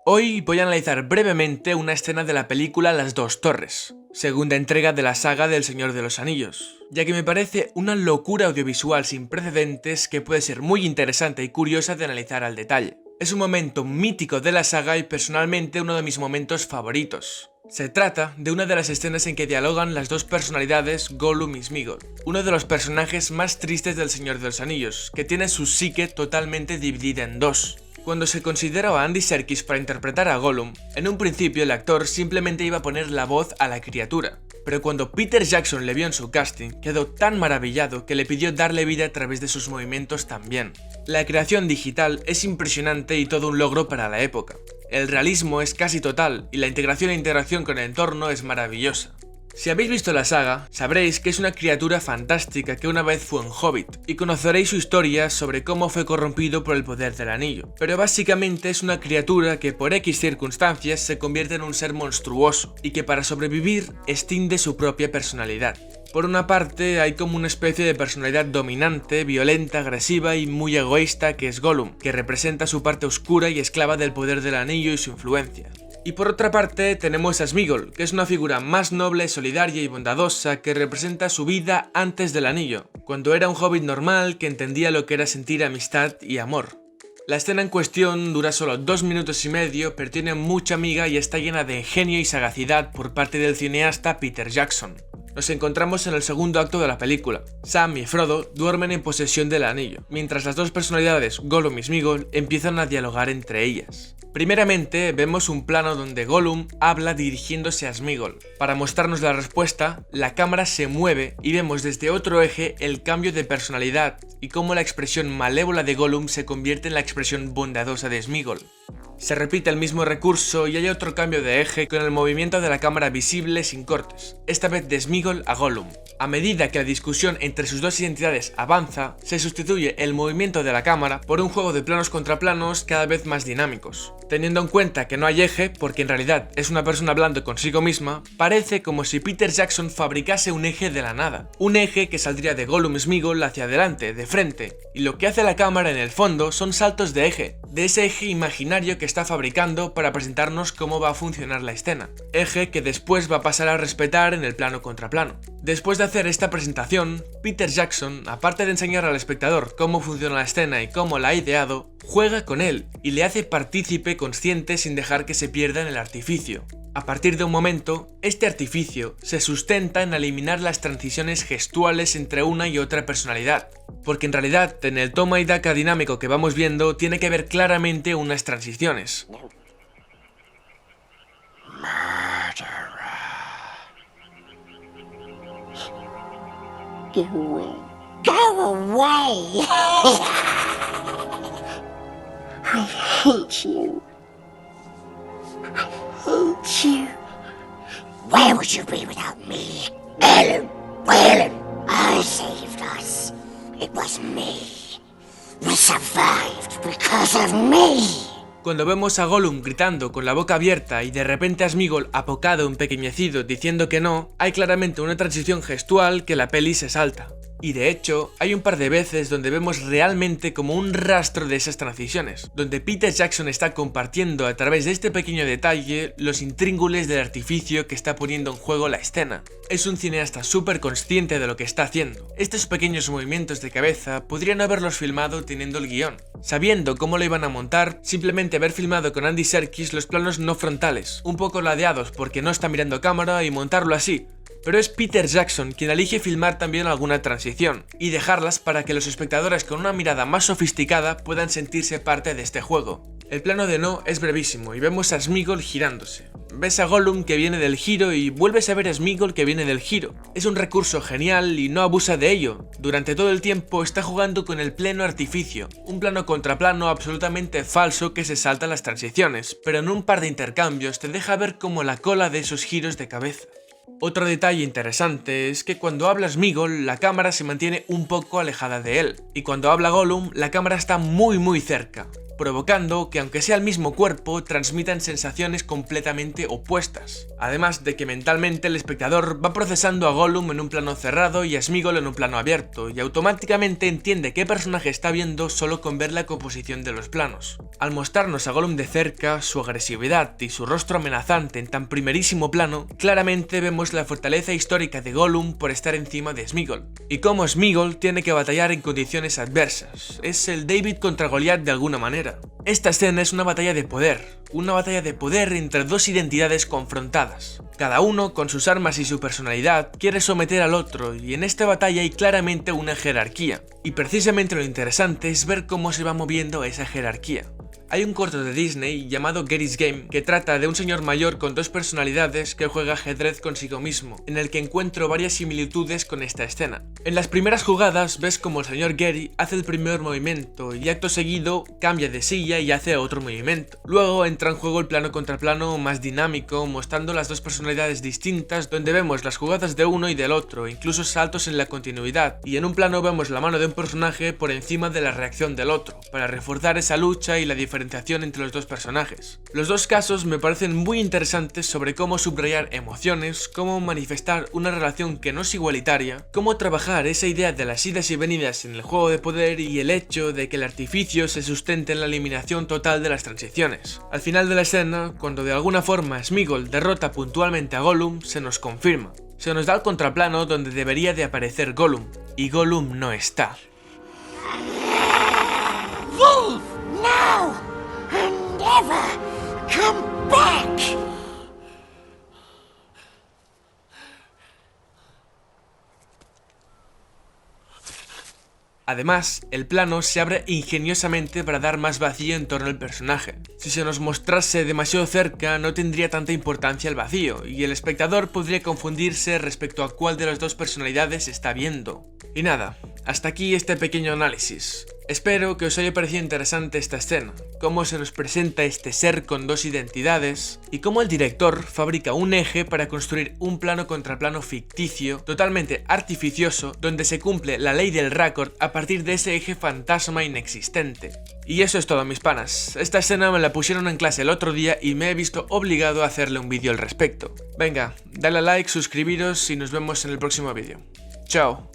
Hoy voy a analizar brevemente una escena de la película Las Dos Torres, segunda entrega de la saga del Señor de los Anillos, ya que me parece una locura audiovisual sin precedentes que puede ser muy interesante y curiosa de analizar al detalle. Es un momento mítico de la saga y personalmente uno de mis momentos favoritos. Se trata de una de las escenas en que dialogan las dos personalidades Gollum y Sméagol, uno de los personajes más tristes del Señor de los Anillos, que tiene su psique totalmente dividida en dos. Cuando se consideró a Andy Serkis para interpretar a Gollum, en un principio el actor simplemente iba a poner la voz a la criatura, pero cuando Peter Jackson le vio en su casting, quedó tan maravillado que le pidió darle vida a través de sus movimientos también. La creación digital es impresionante y todo un logro para la época. El realismo es casi total y la integración e interacción con el entorno es maravillosa. Si habéis visto la saga, sabréis que es una criatura fantástica que una vez fue un hobbit, y conoceréis su historia sobre cómo fue corrompido por el poder del anillo. Pero básicamente es una criatura que por X circunstancias se convierte en un ser monstruoso, y que para sobrevivir extiende su propia personalidad. Por una parte, hay como una especie de personalidad dominante, violenta, agresiva y muy egoísta que es Gollum, que representa su parte oscura y esclava del poder del anillo y su influencia. Y por otra parte tenemos a Sméagol, que es una figura más noble, solidaria y bondadosa que representa su vida antes del anillo, cuando era un hobbit normal que entendía lo que era sentir amistad y amor. La escena en cuestión dura solo 2 minutos y medio, pero tiene mucha miga y está llena de ingenio y sagacidad por parte del cineasta Peter Jackson. Nos encontramos en el segundo acto de la película. Sam y Frodo duermen en posesión del anillo, mientras las dos personalidades, Gollum y Sméagol, empiezan a dialogar entre ellas. Primeramente, vemos un plano donde Gollum habla dirigiéndose a Sméagol. Para mostrarnos la respuesta, la cámara se mueve y vemos desde otro eje el cambio de personalidad y cómo la expresión malévola de Gollum se convierte en la expresión bondadosa de Sméagol. Se repite el mismo recurso y hay otro cambio de eje con el movimiento de la cámara visible sin cortes, esta vez de Sméagol a Gollum. A medida que la discusión entre sus dos identidades avanza, se sustituye el movimiento de la cámara por un juego de planos contra planos cada vez más dinámicos. Teniendo en cuenta que no hay eje, porque en realidad es una persona hablando consigo misma, parece como si Peter Jackson fabricase un eje de la nada. Un eje que saldría de Gollum y Sméagol hacia adelante, de frente, y lo que hace la cámara en el fondo son saltos de eje, de ese eje imaginario que está fabricando para presentarnos cómo va a funcionar la escena. Eje que después va a pasar a respetar en el plano contra plano. Después de hacer esta presentación, Peter Jackson, aparte de enseñar al espectador cómo funciona la escena y cómo la ha ideado, juega con él y le hace partícipe consciente sin dejar que se pierda en el artificio. A partir de un momento, este artificio se sustenta en eliminar las transiciones gestuales entre una y otra personalidad, porque en realidad en el toma y daca dinámico que vamos viendo tiene que ver claramente unas transiciones. Go away. Go away! I hate you. I hate you. Where would you be without me? Ellen, I saved us. It was me. We survived because of me. Cuando vemos a Gollum gritando con la boca abierta y de repente a Sméagol apocado, empequeñecido, diciendo que no, hay claramente una transición gestual que la peli se salta. Y de hecho, hay un par de veces donde vemos realmente como un rastro de esas transiciones, donde Peter Jackson está compartiendo a través de este pequeño detalle los intríngulis del artificio que está poniendo en juego la escena. Es un cineasta súper consciente de lo que está haciendo. Estos pequeños movimientos de cabeza podrían haberlos filmado teniendo el guión. Sabiendo cómo lo iban a montar, simplemente haber filmado con Andy Serkis los planos no frontales, un poco ladeados porque no está mirando cámara y montarlo así. Pero es Peter Jackson quien elige filmar también alguna transición, y dejarlas para que los espectadores con una mirada más sofisticada puedan sentirse parte de este juego. El plano de No es brevísimo y vemos a Sméagol girándose. Ves a Gollum que viene del giro y vuelves a ver a Sméagol que viene del giro. Es un recurso genial y no abusa de ello. Durante todo el tiempo está jugando con el pleno artificio, un plano contra plano absolutamente falso que se salta las transiciones, pero en un par de intercambios te deja ver como la cola de esos giros de cabeza. Otro detalle interesante es que cuando habla Sméagol, la cámara se mantiene un poco alejada de él, y cuando habla Gollum, la cámara está muy cerca. provocando que aunque sea el mismo cuerpo, transmitan sensaciones completamente opuestas. Además de que mentalmente el espectador va procesando a Gollum en un plano cerrado y a Sméagol en un plano abierto, y automáticamente entiende qué personaje está viendo solo con ver la composición de los planos. Al mostrarnos a Gollum de cerca, su agresividad y su rostro amenazante en tan primerísimo plano, claramente vemos la fortaleza histórica de Gollum por estar encima de Sméagol, y cómo Sméagol tiene que batallar en condiciones adversas. Es el David contra Goliat de alguna manera. Esta escena es una batalla de poder entre dos identidades confrontadas. Cada uno, con sus armas y su personalidad, quiere someter al otro, y en esta batalla hay claramente una jerarquía. Y precisamente lo interesante es ver cómo se va moviendo esa jerarquía. Hay un corto de Disney llamado Gary's Game que trata de un señor mayor con dos personalidades que juega ajedrez consigo mismo, en el que encuentro varias similitudes con esta escena. En las primeras jugadas ves como el señor Gary hace el primer movimiento y acto seguido cambia de silla y hace otro movimiento. Luego entra en juego el plano contra plano más dinámico, mostrando las dos personalidades distintas, donde vemos las jugadas de uno y del otro, incluso saltos en la continuidad, y en un plano vemos la mano de un personaje por encima de la reacción del otro, para reforzar esa lucha y la diferenciación entre los dos personajes. Los dos casos me parecen muy interesantes sobre cómo subrayar emociones, cómo manifestar una relación que no es igualitaria, cómo trabajar esa idea de las idas y venidas en el juego de poder y el hecho de que el artificio se sustente en la eliminación total de las transiciones. Al final de la escena, cuando de alguna forma Sméagol derrota puntualmente a Gollum, se nos confirma. Se nos da el contraplano donde debería de aparecer Gollum, y Gollum no está. Leave now and ever come back! Además, el plano se abre ingeniosamente para dar más vacío en torno al personaje. Si se nos mostrase demasiado cerca, no tendría tanta importancia el vacío, y el espectador podría confundirse respecto a cuál de las dos personalidades está viendo. Y nada, hasta aquí este pequeño análisis. Espero que os haya parecido interesante esta escena, cómo se nos presenta este ser con dos identidades, y cómo el director fabrica un eje para construir un plano contra plano ficticio, totalmente artificioso, donde se cumple la ley del raccord a partir de ese eje fantasma inexistente. Y eso es todo, mis panas. Esta escena me la pusieron en clase el otro día y me he visto obligado a hacerle un vídeo al respecto. Venga, dale a like, suscribiros y nos vemos en el próximo vídeo. Chao.